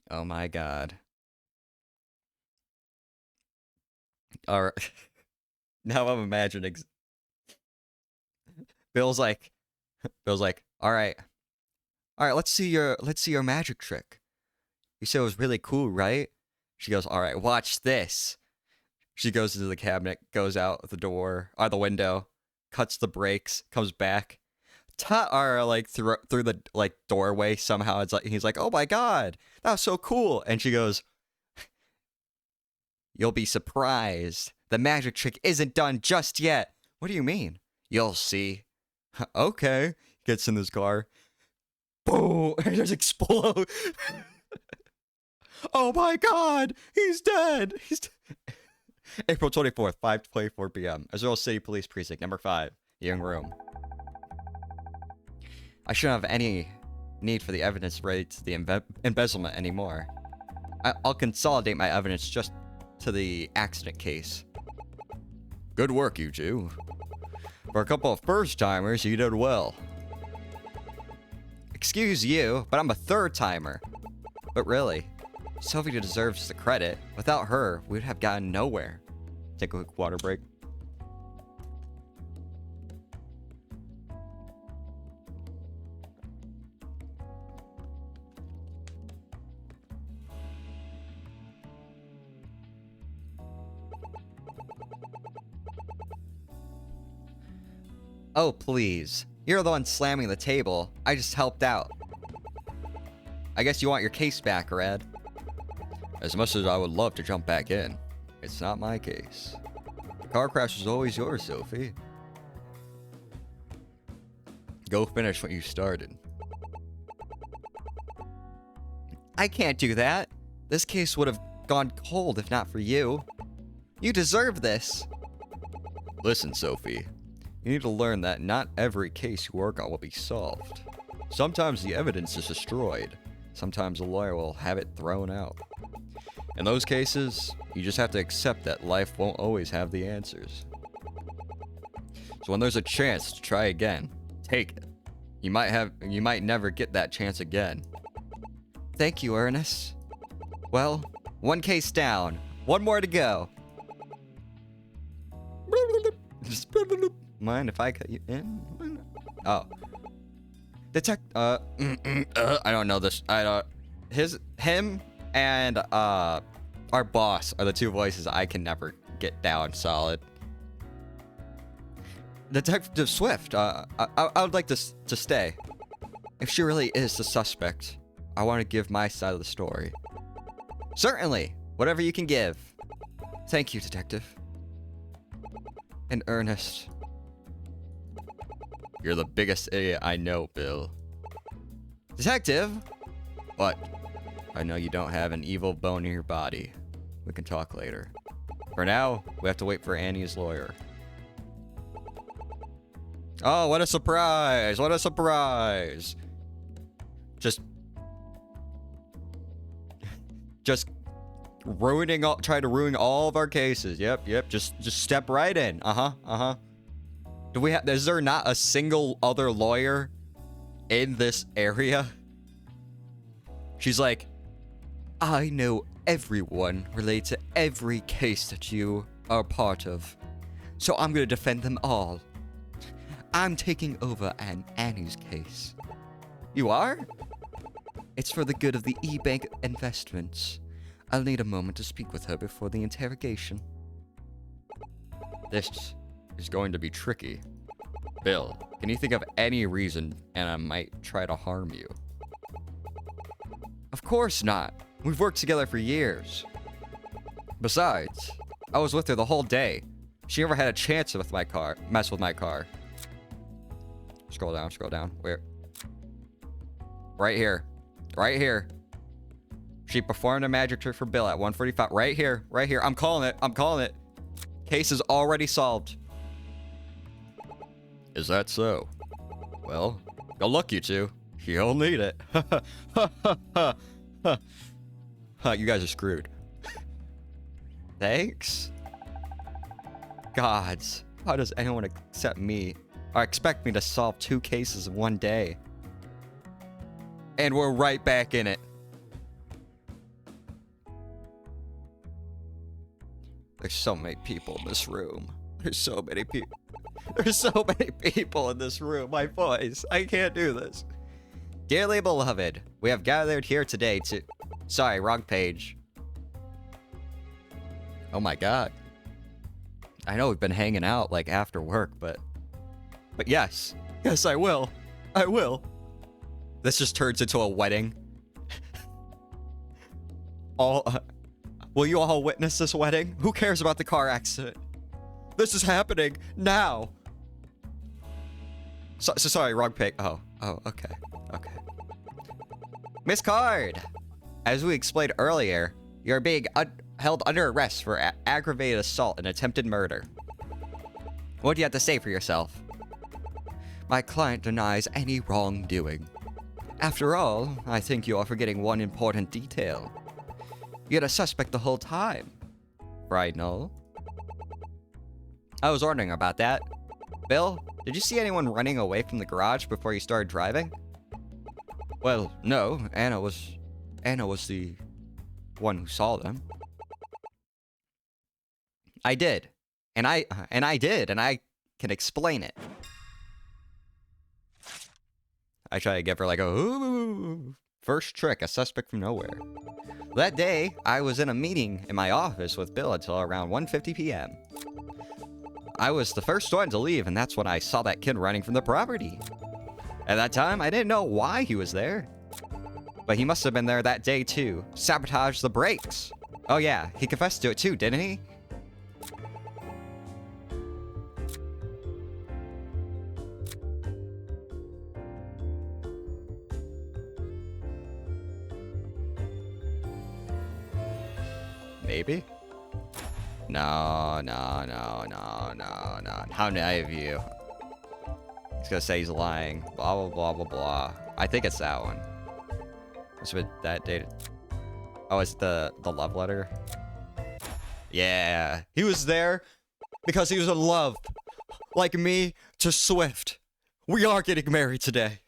Oh my god. Alright. Now I'm imagining. Bill's like, all right, let's see your magic trick. You said it was really cool, right? She goes, all right, watch this. She goes into the cabinet, goes out the door, or the window, cuts the brakes, comes back. Or like through the like doorway somehow. It's like he's like, oh my god, that was so cool. And she goes, you'll be surprised. The magic trick isn't done just yet. What do you mean? You'll see. Okay. Gets in his car. Boom! And just explode. Oh my god! He's dead! April 24th, 5:24 p.m. Azure City Police Precinct, number 5, Young Room. I shouldn't have any need for the evidence related to the embezzlement anymore. I'll consolidate my evidence just to the accident case. Good work, you two. For a couple of first-timers, you did well. Excuse you, but I'm a third-timer. But really, Sophie deserves the credit. Without her, we'd have gotten nowhere. Take a quick water break. Oh, please. You're the one slamming the table. I just helped out. I guess you want your case back, Red. As much as I would love to jump back in, it's not my case. The car crash was always yours, Sophie. Go finish what you started. I can't do that. This case would have gone cold if not for you. You deserve this. Listen, Sophie. You need to learn that not every case you work on will be solved. Sometimes the evidence is destroyed. Sometimes a lawyer will have it thrown out. In those cases, you just have to accept that life won't always have the answers. So when there's a chance to try again, take it. You might never get that chance again. Thank you, Ernest. Well, one case down. One more to go. Mind if I cut you in? Oh. I don't know this. Him and our boss are the two voices I can never get down solid. Detective Swift, I would like to stay. If she really is the suspect, I want to give my side of the story. Certainly, whatever you can give. Thank you, Detective. And Ernest. You're the biggest idiot I know, Bill. Detective? What? I know you don't have an evil bone in your body. We can talk later. For now, we have to wait for Annie's lawyer. Oh, what a surprise! What a surprise! Just try to ruin all of our cases. Yep. Just step right in. Is there not a single other lawyer in this area? She's like, I know everyone related to every case that you are part of, so I'm gonna defend them all. I'm taking over Annie's case. You are? It's for the good of the E-Bank investments. I'll need a moment to speak with her before the interrogation. This is going to be tricky. Bill, can you think of any reason Anna might try to harm you? Of course not. We've worked together for years. Besides, I was with her the whole day. She never had a chance to mess with my car. Scroll down. Where? Right here. She performed a magic trick for Bill at 1:45. Right here. I'm calling it. Case is already solved. Is that so? Well, good luck, you two. You'll need it. You guys are screwed. Thanks? Gods, how does anyone accept me or expect me to solve 2 cases in one day? And we're right back in it. There's so many people in this room. There's so many people. There's so many people in this room. My voice. I can't do this. Dearly beloved, we have gathered here today to... Sorry, wrong page. Oh my god. I know we've been hanging out, like, after work, but yes. Yes, I will. I will. This just turns into a wedding. Will you all witness this wedding? Who cares about the car accident? This is happening now. Sorry, wrong page. Oh, okay. Okay. Miss Card, as we explained earlier, you're being held under arrest for aggravated assault and attempted murder. What do you have to say for yourself? My client denies any wrongdoing. After all, I think you are forgetting one important detail. You had a suspect the whole time. Right, no? I was wondering about that. Bill, did you see anyone running away from the garage before you started driving? Well, no. Anna was the one who saw them. I did. And I can explain it. I try to give her like a ooh, first trick, a suspect from nowhere. That day, I was in a meeting in my office with Bill until around 1:50 p.m. I was the first one to leave, and that's when I saw that kid running from the property. At that time, I didn't know why he was there. But he must have been there that day too. Sabotage the brakes. Oh yeah, he confessed to it too, didn't he? Maybe? No. How naive of you. He's gonna say he's lying. Blah, blah, blah, blah, blah. I think it's that one. What's with that date? Oh, it's the love letter? Yeah. He was there because he was in love. Like me to Swift. We are getting married today.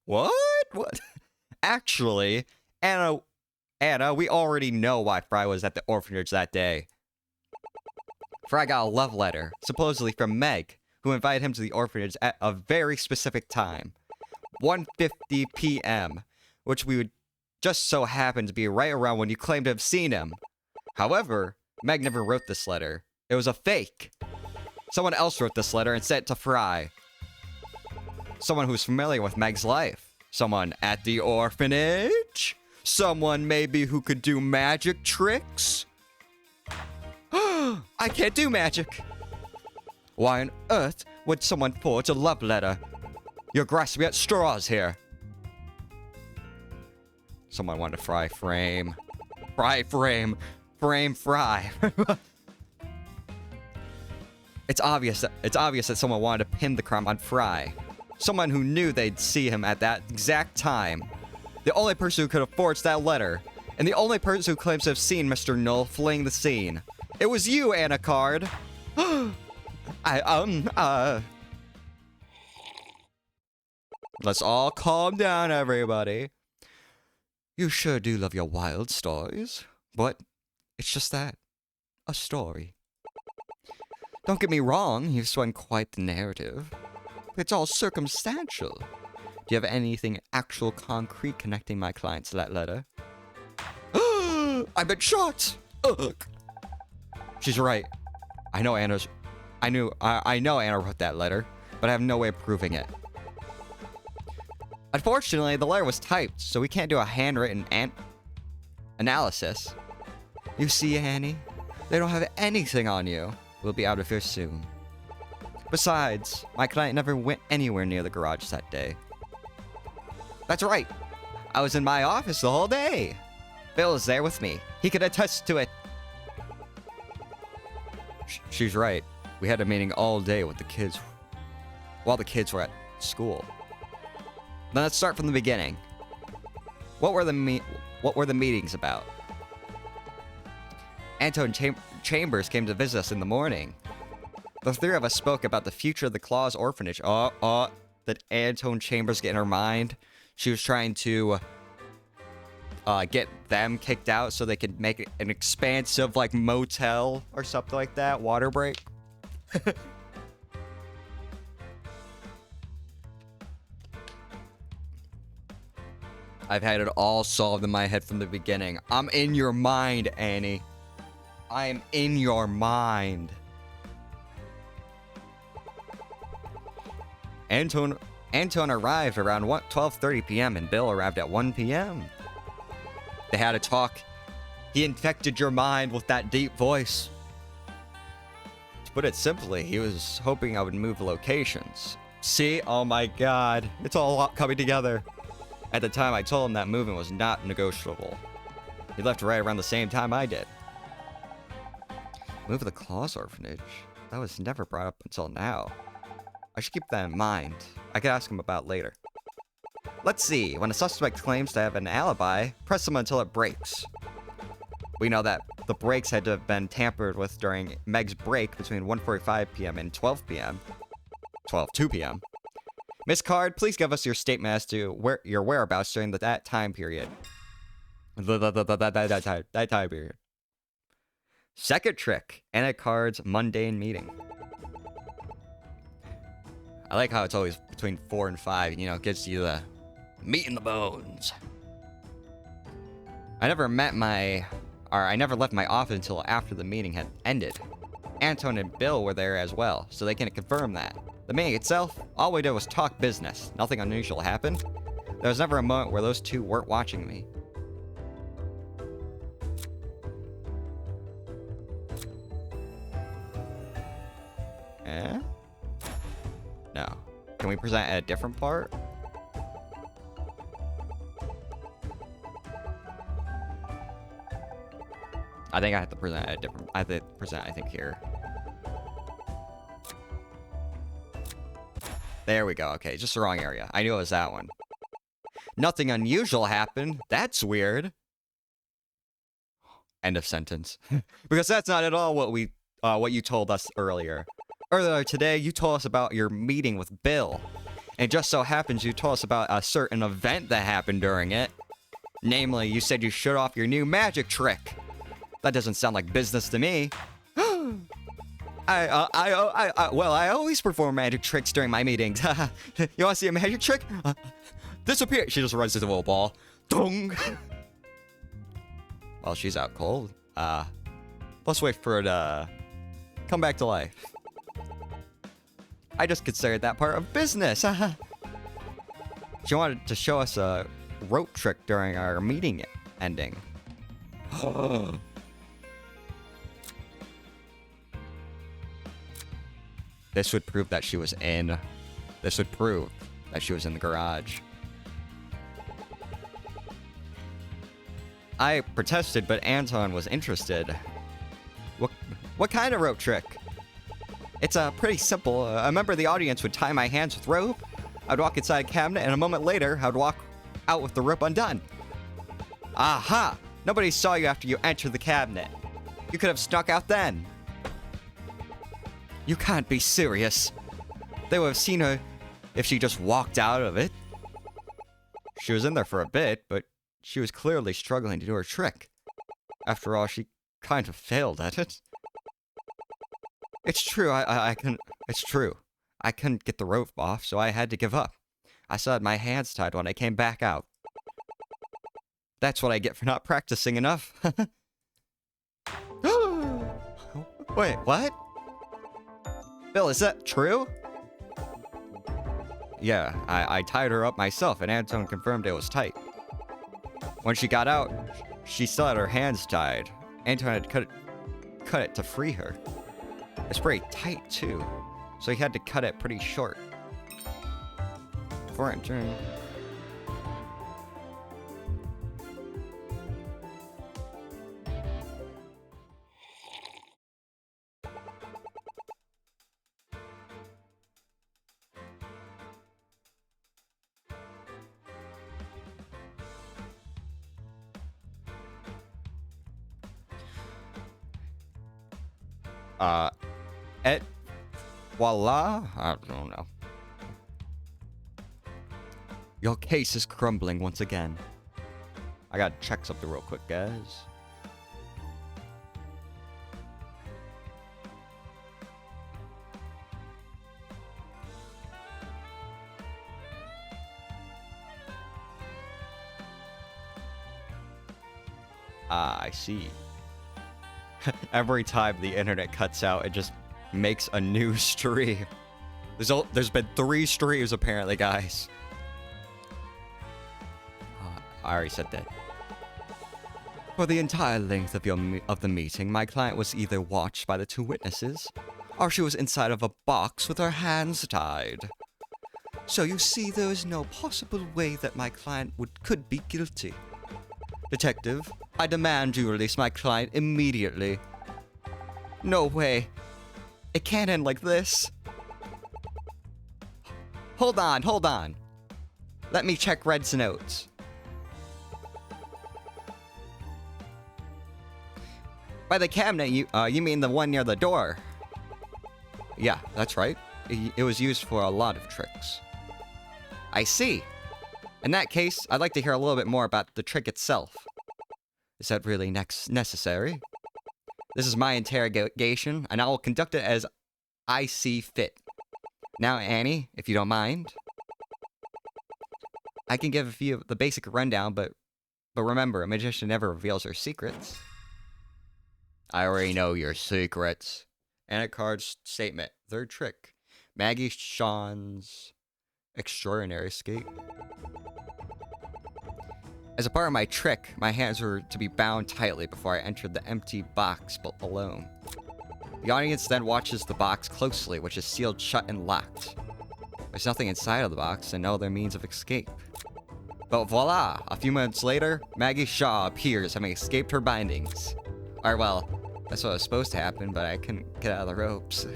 What? What? Actually, Anna, we already know why Fry was at the orphanage that day. Fry got a love letter, supposedly from Meg, who invited him to the orphanage at a very specific time. 1:50 p.m., which we would just so happen to be right around when you claimed to have seen him. However, Meg never wrote this letter. It was a fake. Someone else wrote this letter and sent it to Fry. Someone who's familiar with Meg's life. Someone at the orphanage? Someone maybe who could do magic tricks? I can't do magic. Why on earth would someone forge a love letter? You're grasping at straws here. Someone wanted to Fry frame. Frame Fry. It's obvious that someone wanted to pin the crime on Fry. Someone who knew they'd see him at that exact time. The only person who could have forged that letter. And the only person who claims to have seen Mr. Null fleeing the scene. It was you, Anna Card. Let's all calm down, everybody. You sure do love your wild stories, but it's just that. A story. Don't get me wrong, you've spun quite the narrative. It's all circumstantial. Do you have anything actual concrete connecting my client to that letter? I've been shot! Ugh. She's right. I know Anna wrote that letter, but I have no way of proving it. Unfortunately, the letter was typed, so we can't do a handwritten analysis. You see, Annie? They don't have anything on you. We'll be out of here soon. Besides, my client never went anywhere near the garage that day. That's right. I was in my office the whole day. Bill was there with me. He could attest to it. She's right. We had a meeting all day with the kids while the kids were at school. Then let's start from the beginning. What were the meetings about? Anton Chambers came to visit us in the morning. The three of us spoke about the future of the Claus orphanage. Did Anton Chambers get in her mind? She was trying to get them kicked out so they could make it an expansive, like, motel or something like that. Water break. I've had it all solved in my head from the beginning. I'm in your mind, Annie. I am in your mind. Anton arrived around 12:30 p.m. and Bill arrived at 1 p.m. They had a talk. He infected your mind with that deep voice. To put it simply, he was hoping I would move locations. See? Oh my god. It's all coming together. At the time, I told him that moving was not negotiable. He left right around the same time I did. Move the Claus orphanage? That was never brought up until now. I should keep that in mind. I could ask him about later. Let's see. When a suspect claims to have an alibi, press him until it breaks. We know that the brakes had to have been tampered with during Meg's break between 1:45 p.m. and 12 p.m. 2 p.m. Miss Card, please give us your statement as to your whereabouts during that time period. That time period. Second trick. Anna Card's mundane meeting. I like how it's always between 4 and 5. You know, it gives you the meat and the bones. I never left my office until after the meeting had ended. Anton and Bill were there as well, so they can confirm that. The meeting itself, all we did was talk business. Nothing unusual happened. There was never a moment where those two weren't watching me. Eh? No. Can we present at a different part? I think I have to present at a different... I think, here. There we go. Okay, just the wrong area. I knew it was that one. Nothing unusual happened. That's weird. End of sentence. Because that's not at all what you told us earlier. Earlier today, you told us about your meeting with Bill. And it just so happens you told us about a certain event that happened during it. Namely, you said you showed off your new magic trick. That doesn't sound like business to me. I always perform magic tricks during my meetings. You want to see a magic trick? Disappear. She just runs into a ball. Dong. Well, she's out cold. Let's wait for her to come back to life. I just considered that part of business. She wanted to show us a rope trick during our meeting ending. This would prove that she was in. This would prove that she was in the garage. I protested, but Anton was interested. What kind of rope trick? It's pretty simple. A member of the audience would tie my hands with rope. I'd walk inside a cabinet, and a moment later, I'd walk out with the rope undone. Aha! Nobody saw you after you entered the cabinet. You could have snuck out then. You can't be serious. They would have seen her if she just walked out of it. She was in there for a bit, but she was clearly struggling to do her trick. After all, she kind of failed at it. It's true, it's true. I couldn't get the rope off, so I had to give up. I still had my hands tied when I came back out. That's what I get for not practicing enough. Wait, what? Bill, is that true? Yeah, I tied her up myself, and Anton confirmed it was tight. When she got out, she still had her hands tied. Anton had cut it to free her. It's pretty tight, too, so he had to cut it pretty short. Before entering... Et voila? I don't know. Your case is crumbling once again. I gotta check something real quick, guys. Ah, I see. Every time the internet cuts out, it just makes a new stream. There's been 3 streams apparently, guys. I already said that. For the entire length of the meeting, my client was either watched by the 2 witnesses, or she was inside of a box with her hands tied. So you see, there is no possible way that my client could be guilty. Detective, I demand you release my client immediately. No way. It can't end like this. Hold on. Let me check Red's notes. By the cabinet, you mean the one near the door? Yeah, that's right. It was used for a lot of tricks. I see. In that case, I'd like to hear a little bit more about the trick itself. Is that really necessary? This is my interrogation, and I will conduct it as I see fit. Now, Annie, if you don't mind. I can give you the basic rundown, but remember, a magician never reveals her secrets. I already know your secrets. Anna Card's statement. 3rd trick. Maggie Sean's extraordinary escape. As a part of my trick, my hands were to be bound tightly before I entered the empty box alone. The audience then watches the box closely, which is sealed shut and locked. There's nothing inside of the box and no other means of escape. But voila! A few minutes later, Maggie Shaw appears, having escaped her bindings. Or well, that's what was supposed to happen, but I couldn't get out of the ropes.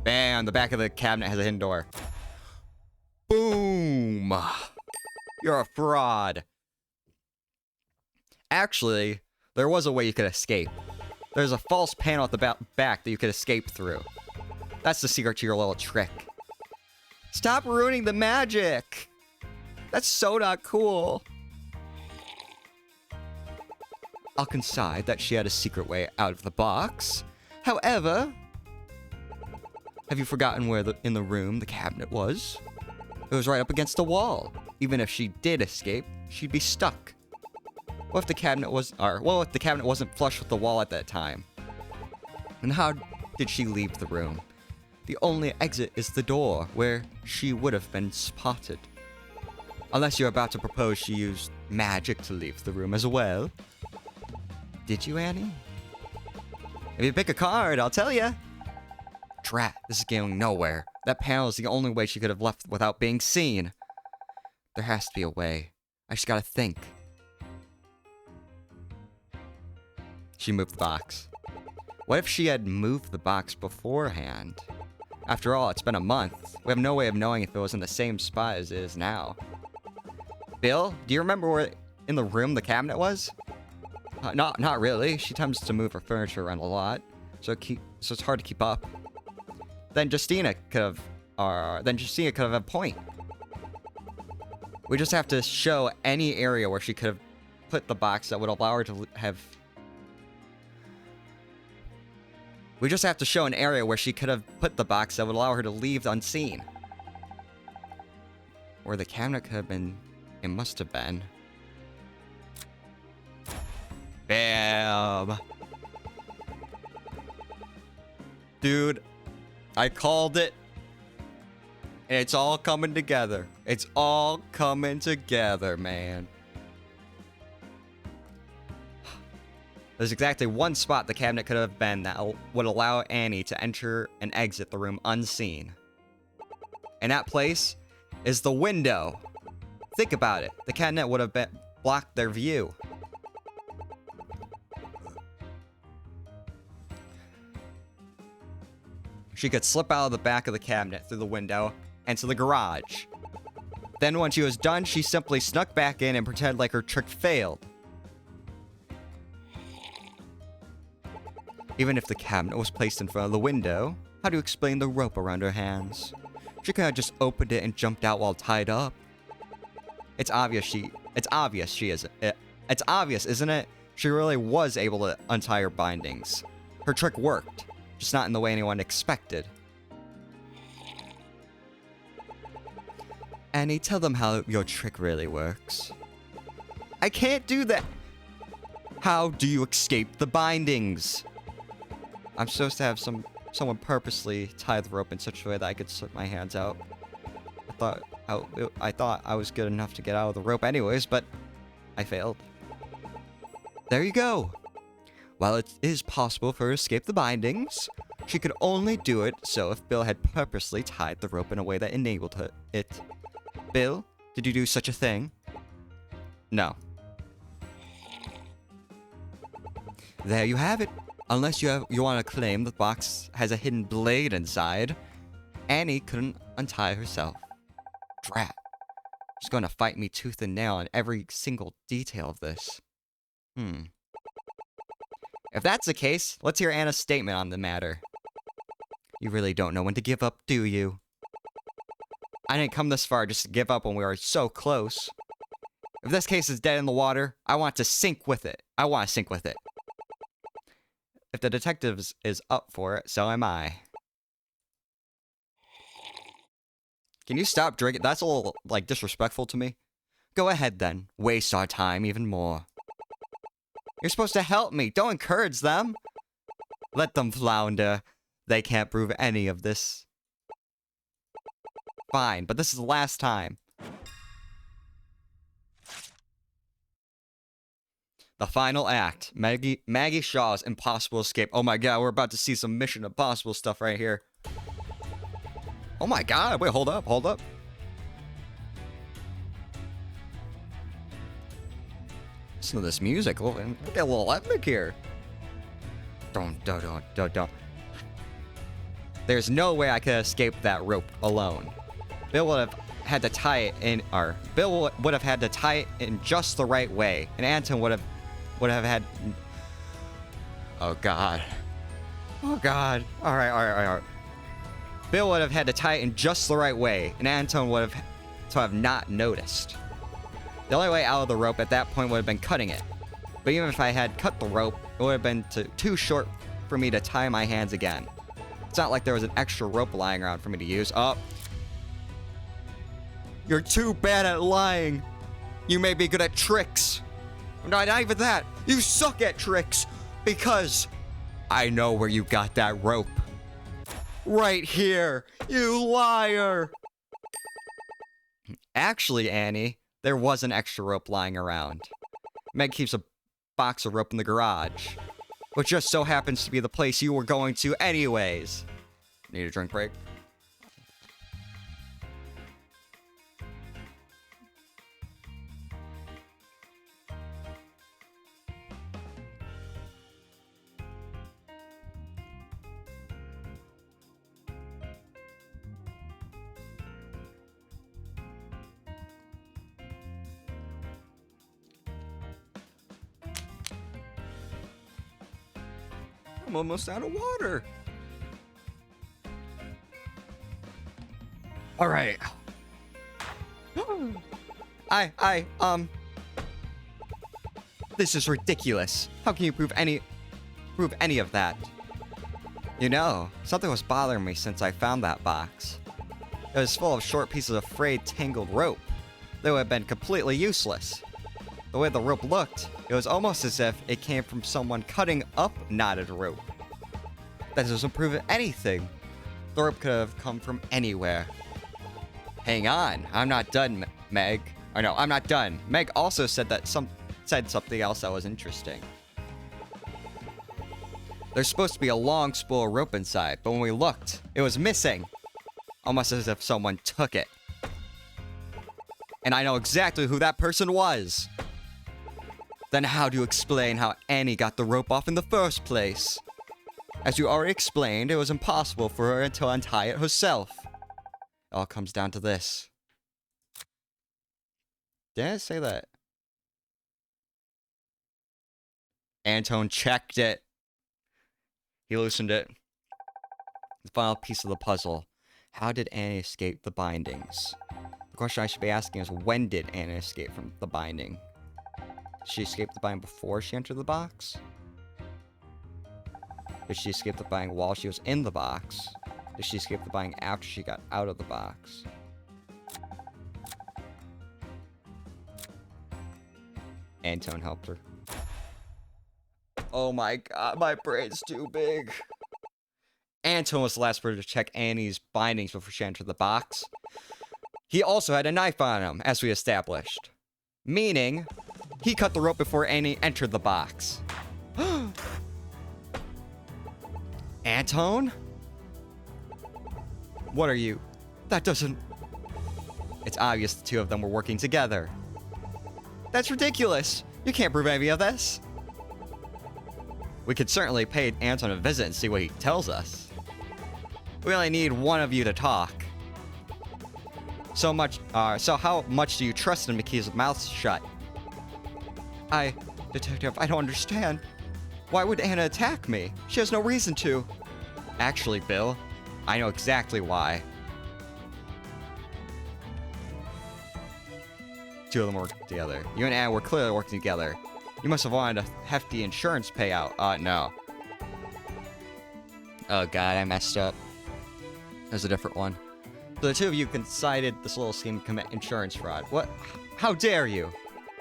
Bam! The back of the cabinet has a hidden door. Boom! You're a fraud. Actually, there was a way you could escape. There's a false panel at the back that you could escape through. That's the secret to your little trick. Stop ruining the magic! That's so not cool. I'll concede that she had a secret way out of the box. However, have you forgotten where in the room the cabinet was? It was right up against the wall. Even if she did escape, she'd be stuck. What if the cabinet wasn't flush with the wall at that time? And how did she leave the room? The only exit is the door, where she would have been spotted. Unless you're about to propose she used magic to leave the room as well. Did you, Annie? If you pick a card, I'll tell you. Drat, this is going nowhere. That panel is the only way she could have left without being seen. There has to be a way. I just gotta think. She moved the box. What if she had moved the box beforehand? After all, it's been a month. We have no way of knowing if it was in the same spot as it is now. Bill, do you remember where in the room the cabinet was? Not really. She tends to move her furniture around a lot, so it's hard to keep up. Then Justina could have a point. We just have to show any area where she could have put the box that would allow her to have. We just have to show an area where she could have put the box that would allow her to leave unseen. Where the cabinet could have been. It must have been. Bam! Dude, I called it. And it's all coming together. It's all coming together, man. There's exactly one spot the cabinet could have been that would allow Annie to enter and exit the room unseen. And that place is the window. Think about it. The cabinet would have blocked their view. She could slip out of the back of the cabinet through the window and to the garage. Then when she was done, she simply snuck back in and pretended like her trick failed. Even if the cabinet was placed in front of the window, how do you explain the rope around her hands? She could have just opened it and jumped out while tied up. It's obvious, isn't it? She really was able to untie her bindings. Her trick worked, just not in the way anyone expected. Annie, tell them how your trick really works. I can't do that. How do you escape the bindings? I'm supposed to have someone purposely tie the rope in such a way that I could slip my hands out. I thought I was good enough to get out of the rope anyways, but I failed. There you go. While it is possible for her to escape the bindings, she could only do it so if Bill had purposely tied the rope in a way that enabled it. Bill, did you do such a thing? No. There you have it. Unless you want to claim the box has a hidden blade inside, Annie couldn't untie herself. Drat. She's going to fight me tooth and nail on every single detail of this. If that's the case, let's hear Anna's statement on the matter. You really don't know when to give up, do you? I didn't come this far just to give up when we were so close. If this case is dead in the water, I want to sink with it. If the detective is up for it, so am I. Can you stop drinking? That's a little, disrespectful to me. Go ahead, then. Waste our time even more. You're supposed to help me. Don't encourage them. Let them flounder. They can't prove any of this. Fine, but this is the last time. The final act. Maggie Shaw's impossible escape. Oh my god, we're about to see some Mission Impossible stuff right here. Oh my god, wait, hold up. Listen to this music. Look at a little epic here. Don't. There's no way I could escape that rope alone. Bill would have had to tie it in, or Bill would have had to tie it in just the right way, and Anton would have had. Oh god. All right. Bill would have had to tie it in just the right way, and Anton would have not noticed. The only way out of the rope at that point would have been cutting it. But even if I had cut the rope, it would have been too short for me to tie my hands again. It's not like there was an extra rope lying around for me to use. Oh. You're too bad at lying. You may be good at tricks. No, not even that. You suck at tricks because I know where you got that rope. Right here. You liar. Actually, Annie, there was an extra rope lying around. Meg keeps a box of rope in the garage, which just so happens to be the place you were going to anyways. Need a drink break? I'm almost out of water. All right. This is ridiculous. How can you prove any of that? You know, something was bothering me since I found that box. It was full of short pieces of frayed, tangled rope. They would have been completely useless. The way the rope looked, it was almost as if it came from someone cutting up knotted rope. That doesn't prove anything. The rope could have come from anywhere. Hang on, I'm not done, Meg. Or no, I'm not done. Meg also said something else that was interesting. There's supposed to be a long spool of rope inside, but when we looked, it was missing. Almost as if someone took it. And I know exactly who that person was. Then how do you explain how Annie got the rope off in the first place? As you already explained, it was impossible for her to untie it herself. It all comes down to this. Did I say that? Anton checked it. He loosened it. The final piece of the puzzle. How did Annie escape the bindings? The question I should be asking is, when did Annie escape from the binding? Did she escape the binding before she entered the box? Did she escape the binding while she was in the box? Did she escape the binding after she got out of the box? Antone helped her. Oh my god, my brain's too big. Antone was the last person to check Annie's bindings before she entered the box. He also had a knife on him, as we established. Meaning, he cut the rope before Annie entered the box. Antone? What are you? That doesn't... It's obvious the two of them were working together. That's ridiculous! You can't prove any of this! We could certainly pay Anton a visit and see what he tells us. We only need one of you to talk. So how much do you trust him to keep his mouth shut? Detective, I don't understand. Why would Anna attack me? She has no reason to. Actually, Bill, I know exactly why. Two of them worked together. You and Anna were clearly working together. You must have wanted a hefty insurance payout. No. Oh god, I messed up. There's a different one. So the two of you concided this little scheme to commit insurance fraud. What? How dare you?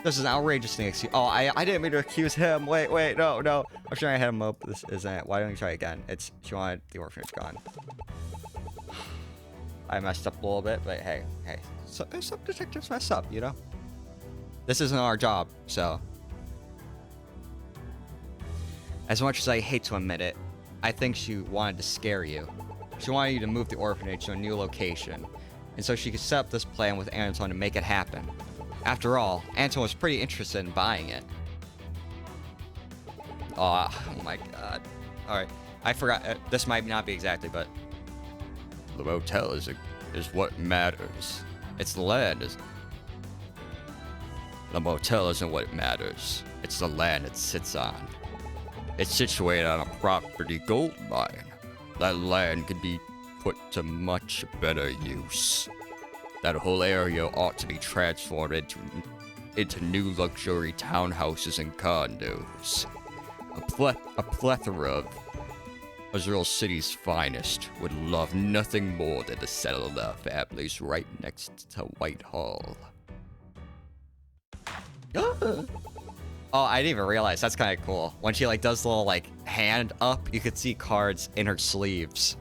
This is an outrageous thing. Oh, I didn't mean to accuse him. Wait, no. I'm sure I had him up. This isn't it. Why don't you try again? She wanted the orphanage gone. I messed up a little bit, but hey. Some detectives mess up, you know? This isn't our job, so. As much as I hate to admit it, I think she wanted to scare you. She wanted you to move the orphanage to a new location, and so she could set up this plan with Anton to make it happen. After all, Anton was pretty interested in buying it. Oh my god. Alright, I forgot. This might not be exactly, but... The motel is what matters. It's the land. The motel isn't what matters. It's the land it sits on. It's situated on a property gold mine. That land could be put to much better use. That whole area ought to be transformed into new luxury townhouses and condos. A plethora of Azrael City's finest would love nothing more than to settle their families right next to Whitehall. Oh, I didn't even realize. That's kind of cool. When she does the little hand up, you could see cards in her sleeves.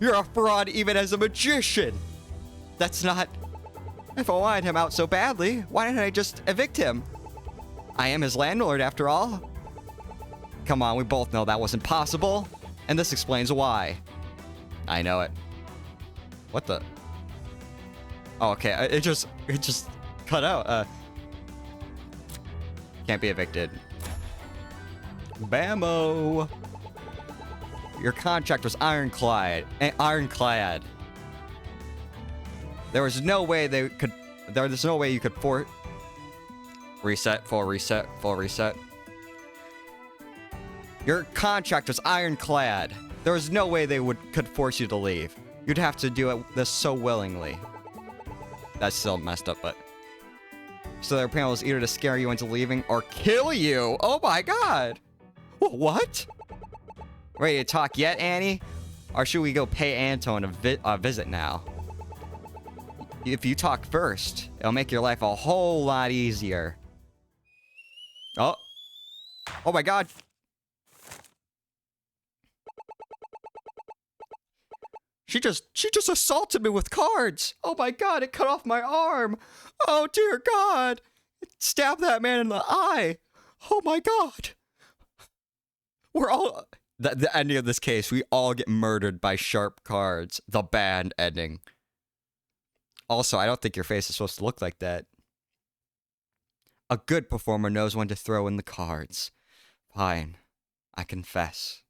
You're a fraud even as a magician. That's not... If I wanted him out so badly, why didn't I just evict him? I am his landlord after all. Come on, we both know that wasn't possible. And this explains why. I know it. What the... Oh, okay. It just cut out. Can't be evicted. Bammo! Your contract was ironclad. There was no way they could... There's no way you could full reset. Your contract was ironclad. There was no way they could force you to leave. You'd have to do this so willingly. That's still messed up, but... So their plan was either to scare you into leaving or kill you. Oh my god. What? Ready to talk yet, Annie? Or should we go pay Anton a visit now? If you talk first, it'll make your life a whole lot easier. Oh. Oh my god. She just assaulted me with cards. Oh my god, it cut off my arm. Oh dear god. It stabbed that man in the eye. Oh my god. We're all... The ending of this case, we all get murdered by sharp cards. The bad ending. Also, I don't think your face is supposed to look like that. A good performer knows when to throw in the cards. Fine. I confess.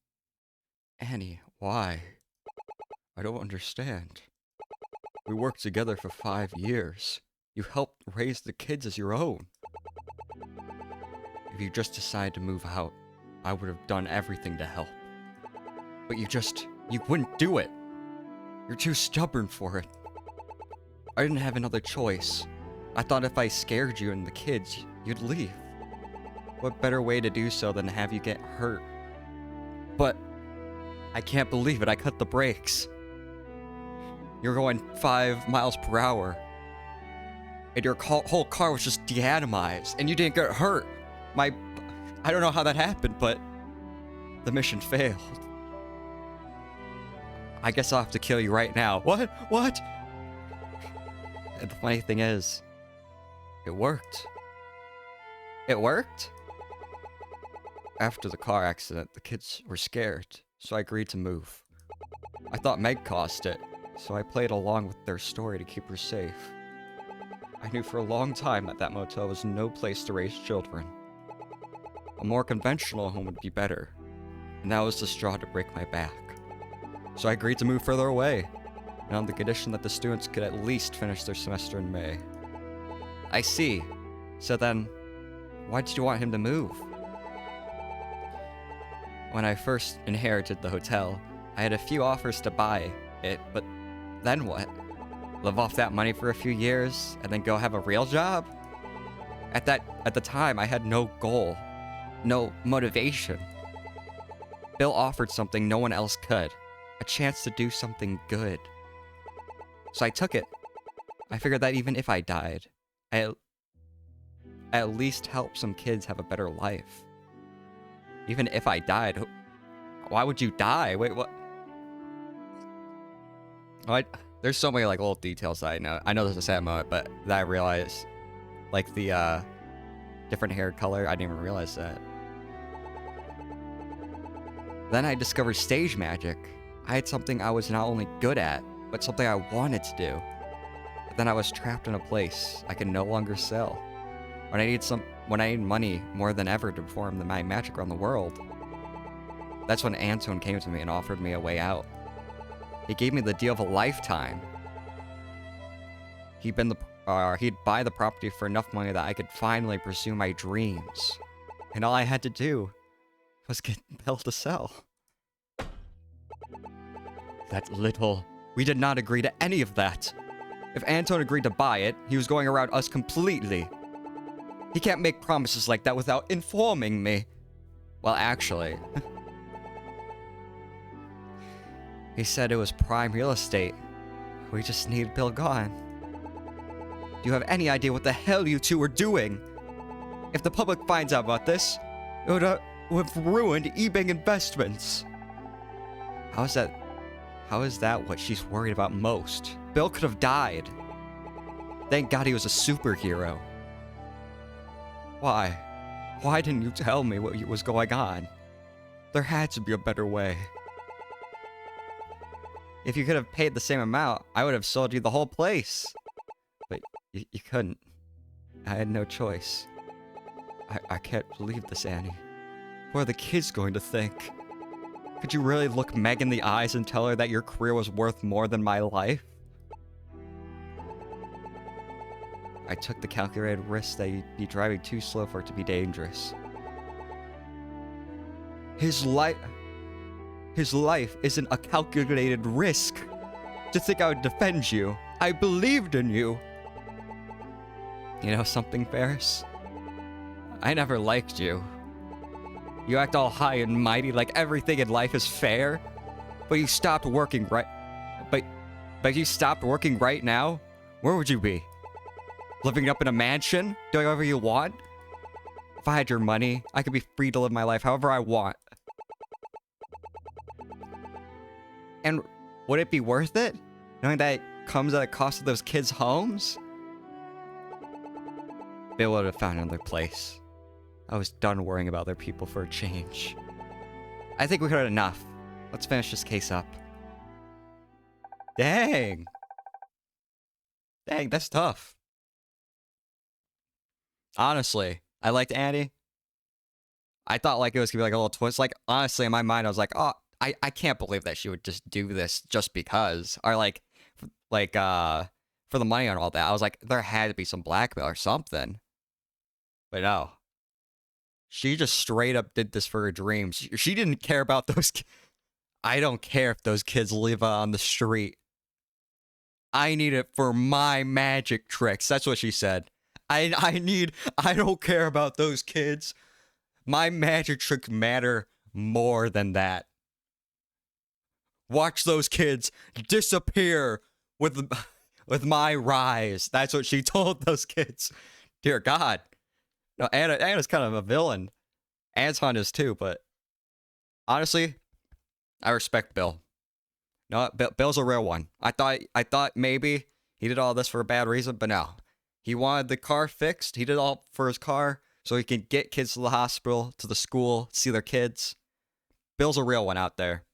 Annie, why? I don't understand. We worked together for 5 years. You helped raise the kids as your own. If you just decided to move out, I would have done everything to help. But you wouldn't do it. You're too stubborn for it. I didn't have another choice. I thought if I scared you and the kids, you'd leave. What better way to do so than have you get hurt? But I can't believe it. I cut the brakes. You're going 5 miles per hour. And your whole car was just deatomized, and you didn't get hurt. I don't know how that happened, but the mission failed. I guess I'll have to kill you right now. What? What? And the funny thing is, it worked. It worked? After the car accident, the kids were scared, so I agreed to move. I thought Meg caused it, so I played along with their story to keep her safe. I knew for a long time that that motel was no place to raise children. A more conventional home would be better, and that was the straw to break my back. So I agreed to move further away, and on the condition that the students could at least finish their semester in May. I see. So then, why did you want him to move? When I first inherited the hotel, I had a few offers to buy it, but then what? Live off that money for a few years, and then go have a real job? At the time, I had no goal, no motivation. Bill offered something no one else could, a chance to do something good. So I took it. I figured that even if I died, I at least help some kids have a better life. Even if I died, why would you die? Wait, what? There's so many like little details that I know. I know there's a sad moment, but that I realized, like the different hair color, I didn't even realize that. Then I discovered stage magic. I had something I was not only good at, but something I wanted to do. But then I was trapped in a place I could no longer sell. When I need money more than ever to perform my magic around the world, that's when Anton came to me and offered me a way out. He gave me the deal of a lifetime. He'd buy the property for enough money that I could finally pursue my dreams. And all I had to do was get Belle to sell. That little... We did not agree to any of that. If Anton agreed to buy it, he was going around us completely. He can't make promises like that without informing me. Well, actually... He said it was prime real estate. We just need Bill gone. Do you have any idea what the hell you two are doing? If the public finds out about this, it would have ruined eBay investments. How is that what she's worried about most? Bill could have died. Thank God he was a superhero. Why? Why didn't you tell me what was going on? There had to be a better way. If you could have paid the same amount, I would have sold you the whole place. But you couldn't. I had no choice. I can't believe this, Annie. What are the kids going to think? Could you really look Meg in the eyes and tell her that your career was worth more than my life? I took the calculated risk that you'd be driving too slow for it to be dangerous. His life isn't a calculated risk. To think I would defend you. I believed in you. You know something, Ferris? I never liked you. You act all high and mighty like everything in life is fair. But you stopped working right... But you stopped working right now? Where would you be? Living up in a mansion? Doing whatever you want? If I had your money, I could be free to live my life however I want. And would it be worth it? Knowing that it comes at the cost of those kids' homes? Bill would have found another place. I was done worrying about other people for a change. I think we heard enough. Let's finish this case up. Dang! Dang, that's tough. Honestly, I liked Annie. I thought like it was gonna be like a little twist. Like, honestly, in my mind, I was like, oh, I can't believe that she would just do this just because. Or like for the money and all that. I was like, there had to be some blackmail or something. But no. She just straight up did this for her dreams. She didn't care about those I don't care if those kids live on the street. I need it for my magic tricks. That's what she said. I don't care about those kids. My magic tricks matter more than that. Watch those kids disappear with my rise. That's what she told those kids. Dear God. No, Anna's kind of a villain. Anton is too, but honestly, I respect Bill. No, Bill's a real one. I thought maybe he did all this for a bad reason, but no. He wanted the car fixed. He did all for his car so he can get kids to the hospital, to the school, see their kids. Bill's a real one out there.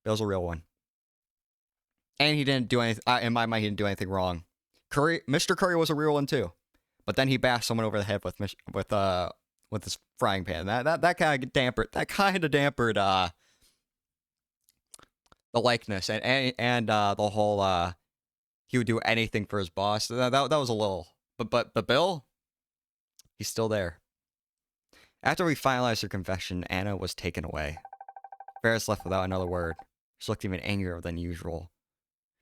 Bill's a real one. And he didn't do anything, in my mind, he didn't do anything wrong. Mr. Curry was a real one too. But then he bashed someone over the head with his frying pan. That kind of dampered the likeness and the whole he would do anything for his boss. That was a little, but Bill, he's still there. After we finalized her confession, Anna was taken away. Ferris left without another word. She looked even angrier than usual.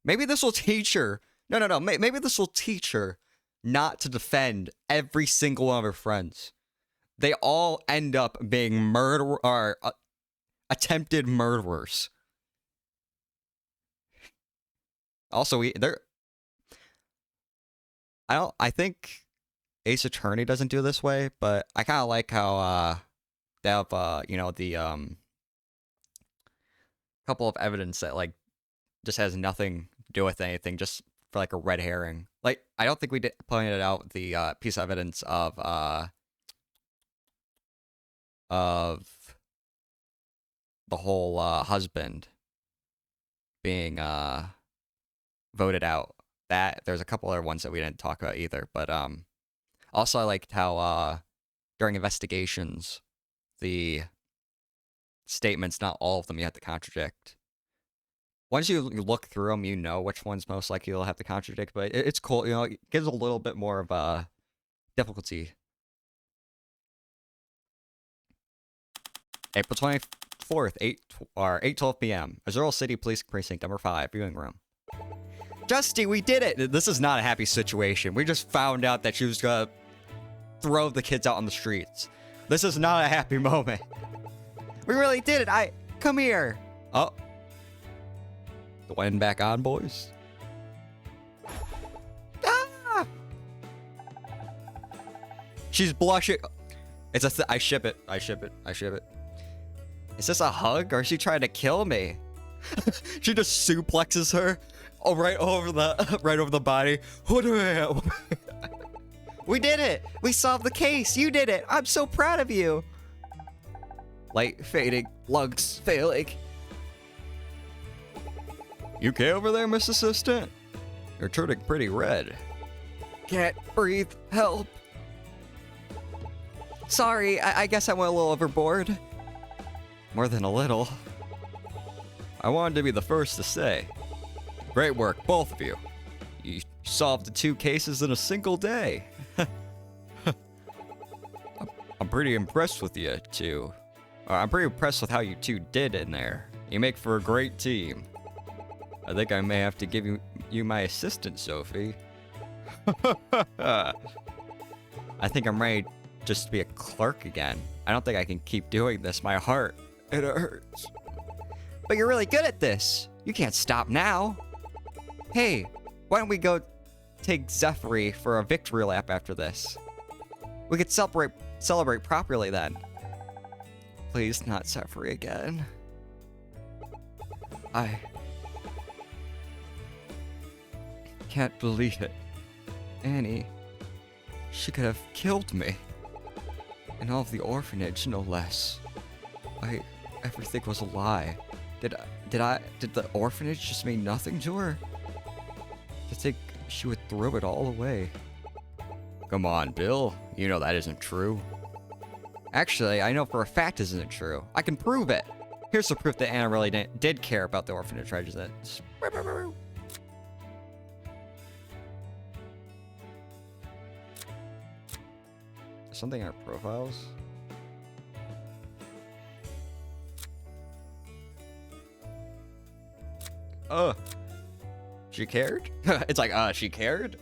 Maybe this will teach her. No. Maybe this will teach her not to defend every single one of her friends. They all end up being attempted murderers. Also, I think Ace Attorney doesn't do this way, but I kind of like how they have the couple of evidence that like just has nothing to do with anything, just for like a red herring. Like I don't think we pointed out the piece of evidence of the whole husband being voted out. That there's a couple other ones that we didn't talk about either, but also I liked how during investigations the statements, not all of them you have to contradict. Once you look through them, you know which one's most likely you'll have to contradict, but it's cool, it gives a little bit more of a difficulty. April 24th, 8:12 p.m. Azuril City Police Precinct number 5, viewing room. Justy, we did it! This is not a happy situation. We just found out that she was gonna throw the kids out on the streets. This is not a happy moment. We really did it! Come here! Oh. The wind back on, boys? Ah! She's blushing. I ship it. Is this a hug, or is she trying to kill me? She just suplexes her right over the body. We did it! We solved the case! You did it! I'm so proud of you! Light fading, lungs failing. You okay over there, Miss Assistant? You're turning pretty red. Can't breathe, help. Sorry, I guess I went a little overboard. More than a little. I wanted to be the first to say. Great work, both of you. You solved the 2 cases in a single day. I'm pretty impressed with you two. I'm pretty impressed with how you two did in there. You make for a great team. I think I may have to give you my assistant, Sophie. I think I'm ready just to be a clerk again. I don't think I can keep doing this. My heart, it hurts. But you're really good at this. You can't stop now. Hey, why don't we go take Zephyr for a victory lap after this? We could celebrate properly then. Please, not Zephyr again. I can't believe it. Annie, she could have killed me. And all of the orphanage, no less. Everything was a lie. Did the orphanage just mean nothing to her? To think she would throw it all away. Come on, Bill. You know that isn't true. Actually, I know for a fact this isn't true. I can prove it. Here's the proof that Anna really did care about the orphanage residents. Something in our profiles? She cared? It's like, she cared?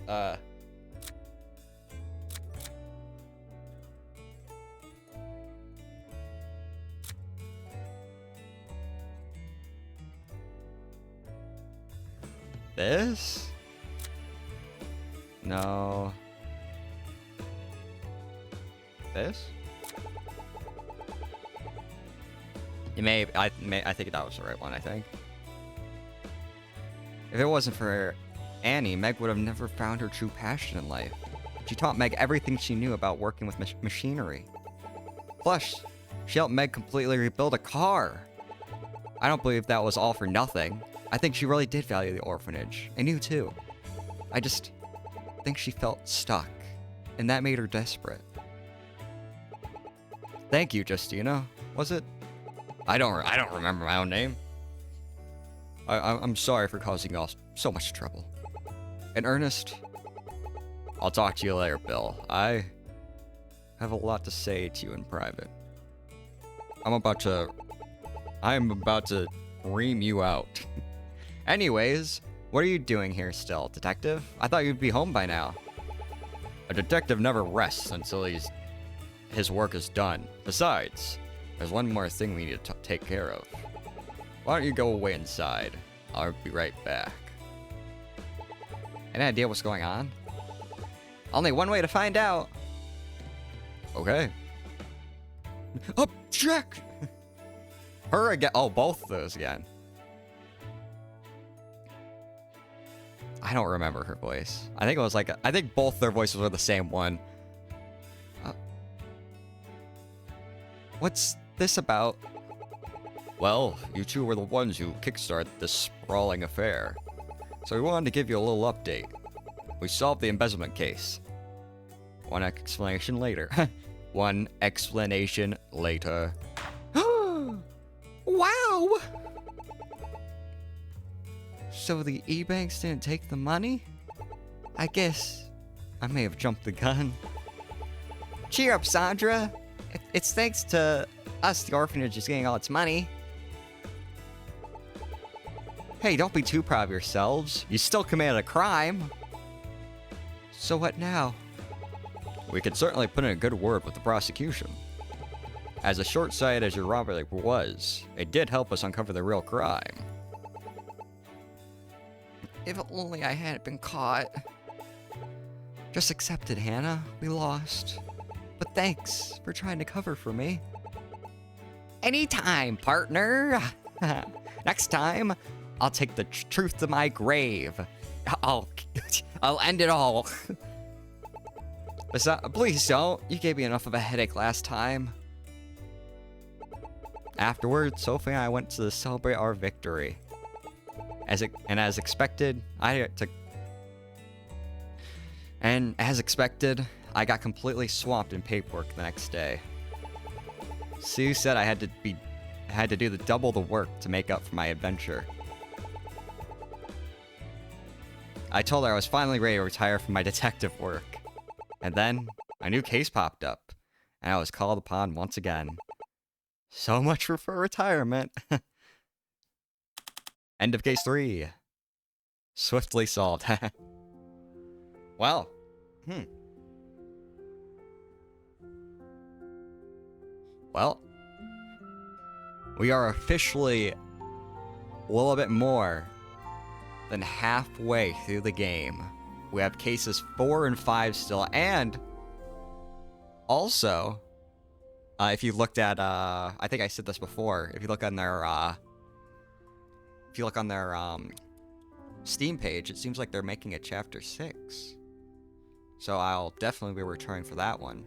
This? No. This? I think that was the right one, I think. If it wasn't for Annie, Meg would have never found her true passion in life. She taught Meg everything she knew about working with machinery. Plus, she helped Meg completely rebuild a car. I don't believe that was all for nothing. I think she really did value the orphanage, and you too. I just think she felt stuck, and that made her desperate. Thank you, Justina. Was it? I don't remember my own name. I'm sorry for causing you all so much trouble. And Ernest, I'll talk to you later, Bill. I have a lot to say to you in private. I'm about to ream you out. Anyways, what are you doing here still, detective? I thought you'd be home by now. A detective never rests until his work is done. Besides, there's one more thing we need to take care of. Why don't you go away inside? I'll be right back. Any idea what's going on? Only one way to find out. Okay. Object! Her again. Oh, both of those again. I don't remember her voice. I think it was I think both their voices were the same one. What's this about? Well, you two were the ones who kickstarted this sprawling affair. So we wanted to give you a little update. We solved the embezzlement case. One explanation later. One explanation later. Wow! So the e-banks didn't take the money? I guess I may have jumped the gun. Cheer up, Sandra. It's thanks to us the orphanage is getting all its money. Hey, don't be too proud of yourselves. You still committed a crime. So what now? We could certainly put in a good word with the prosecution. As a short-sighted as your robbery was, it did help us uncover the real crime. If only I hadn't been caught. Just accept it, Hannah. We lost. But thanks for trying to cover for me. Anytime, partner. Next time, I'll take the truth to my grave. I'll end it all. Please don't. You gave me enough of a headache last time. Afterwards, Sophie and I went to celebrate our victory. As expected, I got completely swamped in paperwork the next day. Sue said I had to do double the work to make up for my adventure. I told her I was finally ready to retire from my detective work. And then, a new case popped up, and I was called upon once again. So much for retirement. End of case 3. Swiftly solved. Well. Well. We are officially a little bit more than halfway through the game. We have cases 4 and 5 still, and also, if you looked at, I think I said this before, if you look on their, Steam page, it seems like they're making a chapter 6. So I'll definitely be returning for that one.